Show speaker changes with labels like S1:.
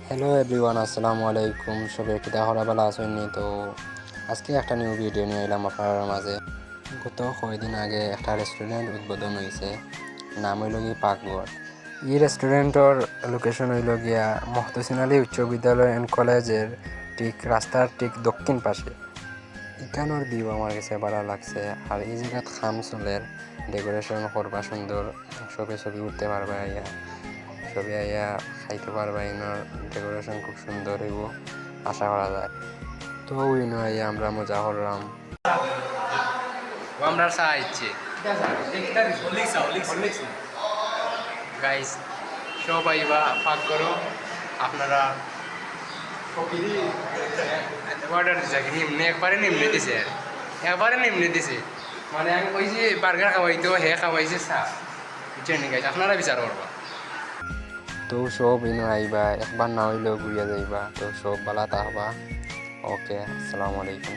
S1: Hello everyone, আসসালামু আলাইকুম। সবাই কিতা হরাবেলা আসেননি? তো আজকে একটা নিউ ভিডিও নিয়ে এলাম আপনার মাঝে। গত কয়েকদিন আগে একটা রেস্টুরেন্ট উদ্বোধন হয়েছে, নাম হইল গিয়ে পাকঘর। এই রেস্টুরেন্টর লোকেশন হইল গিয়া মহতসিন আলী উচ্চ বিদ্যালয় অ্যান্ড কলেজের ঠিক রাস্তার ঠিক দক্ষিণ পাশে। এখানোর ভিউ আমার কাছে ভালো লাগছে। আর এই জায়গাত খাম চলের ডেকোরেশন করবা সুন্দর, সবে ছবি উঠতে পারবা, ইয়া ছবি আইয়া খাইতে পারবা। ইনোর ডেকোরেশন খুব সুন্দর হইব আশা করা যায়। তো ইনো আইয়া আমরা মজা করলাম। আমরা চা ইচ্ছে গাইস, সব আইবা পাক করো আপনারা। অর্ডার দিছে নিম্নে, একবারে নিম্নে দিছে। মানে আমি কইছি বার্গার খাওয়াইতো, হে খাওয়াইছে চা। বুঝছেন গাইস, আপনারা বিচার করবা। তো সব ইনো আইবা, একবার না হইলেও ঘুরিয়া যাইবা। তো সব বালা থাকবা। ওকে, আসসালামু আলাইকুম।